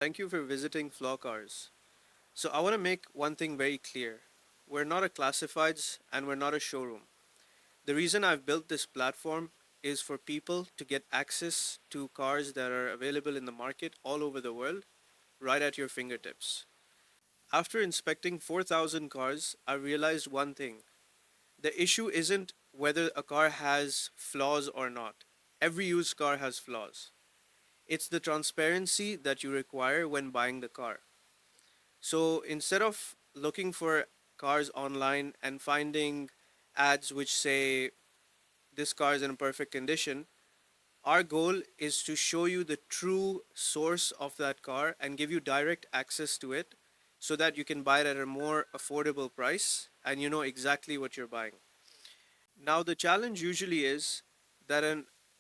Thank you for visiting Flow Cars. So, I want to make one thing very clear. We're not a classifieds and we're not a showroom. The reason I've built this platform is for people to get access to cars that are available in the market all over the world right at your fingertips. After inspecting 4,000 cars, I realized one thing. The issue isn't whether a car has flaws or not. Every used car has flaws. It's the transparency that you require when buying the car. So instead of looking for cars online and finding ads which say this car is in perfect condition, our goal is to show you the true source of that car and give you direct access to it so that you can buy it at a more affordable price and you know exactly what you're buying. Now, the challenge usually is that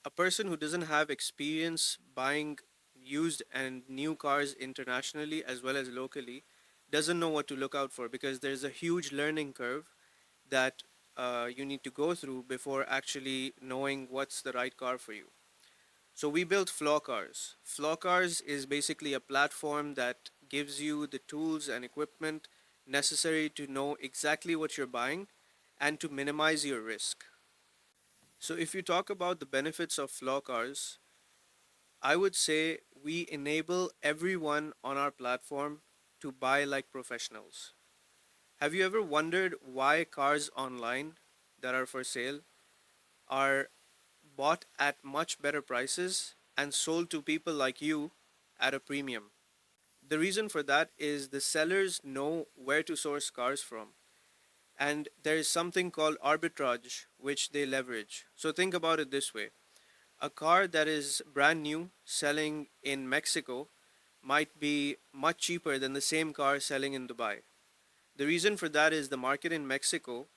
a person who doesn't have experience buying used and new cars internationally as well as locally doesn't know what to look out for because there's a huge learning curve that you need to go through before actually knowing what's the right car for you. So we built Flow Cars. Flow Cars is basically a platform that gives you the tools and equipment necessary to know exactly what you're buying and to minimize your risk. So if you talk about the benefits of Flow Cars, I would say we enable everyone on our platform to buy like professionals. Have you ever wondered why cars online that are for sale are bought at much better prices and sold to people like you at a premium? The reason for that is the sellers know where to source cars from. And there is something called arbitrage, which they leverage. So think about it this way: a car that is brand new selling in Mexico might be much cheaper than the same car selling in Dubai. The reason for that is the market in Mexico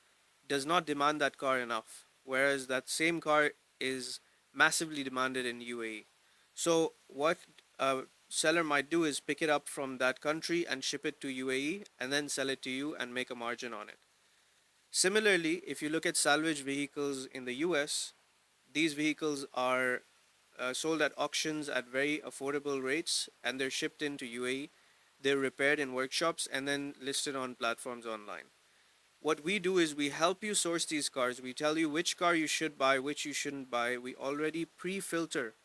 does not demand that car enough, whereas that same car is massively demanded in UAE. So, what a seller might do is pick it up from that country and ship it to UAE and then sell it to you and make a margin on it. Similarly, if you look at salvage vehicles in the US, these vehicles are sold at auctions at very affordable rates and they're shipped into UAE. They're repaired in workshops and then listed on platforms online. What we do is we help you source these cars. We tell you which car you should buy, which you shouldn't buy. We already pre filter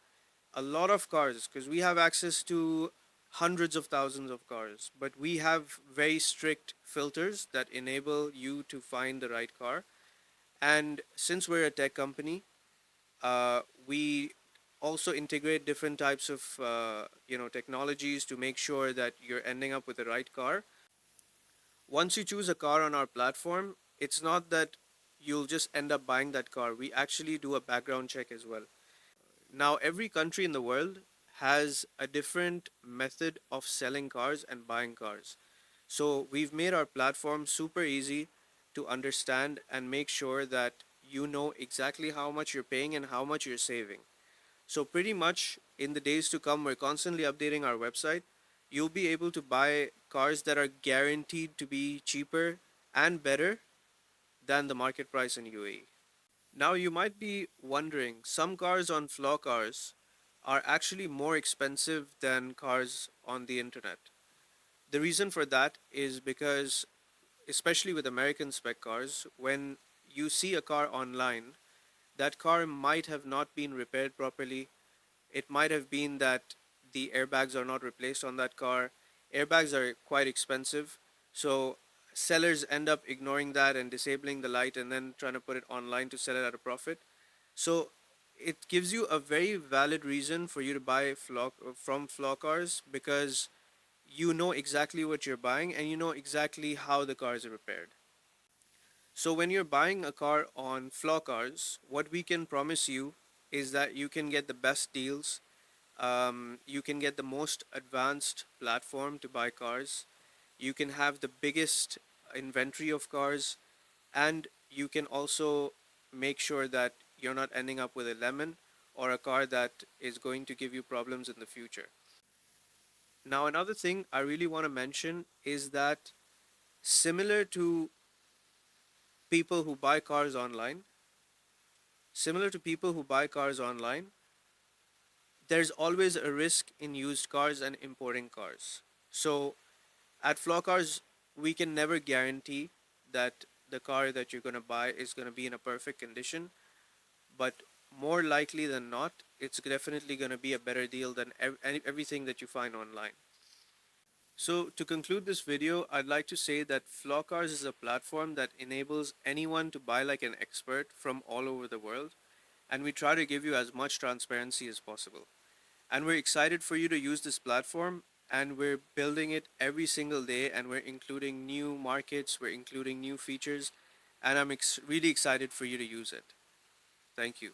a lot of cars because we have access to hundreds of thousands of cars, but we have very strict filters that enable you to find the right car. And since we're a tech company, we also integrate different types of technologies to make sure that you're ending up with the right car. Once you choose a car on our platform, it's not that you'll just end up buying that car. We actually do a background check as well. Now, every country in the world has a different method of selling cars and buying cars. So, we've made our platform super easy to understand and make sure that you know exactly how much you're paying and how much you're saving. So, pretty much in the days to come, we're constantly updating our website. You'll be able to buy cars that are guaranteed to be cheaper and better than the market price in UAE. Now, you might be wondering, some cars on Flow Cars are actually more expensive than cars on the internet. The reason for that is because, especially with American spec cars, when you see a car online, that car might have not been repaired properly. It might have been that the airbags are not replaced on that car. Airbags are quite expensive, so sellers end up ignoring that and disabling the light and then trying to put it online to sell it at a profit. So it gives you a very valid reason for you to buy from Flow Cars because you know exactly what you're buying and you know exactly how the cars are repaired. So when you're buying a car on Flow Cars, what we can promise you is that you can get the best deals. You can get the most advanced platform to buy cars. You can have the biggest inventory of cars, and you can also make sure that you're not ending up with a lemon or a car that is going to give you problems in the future. Now, another thing I really want to mention is that similar to people who buy cars online, similar to people who buy cars online, there's always a risk in used cars and importing cars. So at Flow Cars, we can never guarantee that the car that you're going to buy is going to be in a perfect condition, but more likely than not, it's definitely going to be a better deal than everything that you find online. So, to conclude this video, I'd like to say that Flowcars is a platform that enables anyone to buy like an expert from all over the world, and we try to give you as much transparency as possible. And we're excited for you to use this platform, and we're building it every single day, and we're including new markets, we're including new features, and I'm really excited for you to use it. Thank you.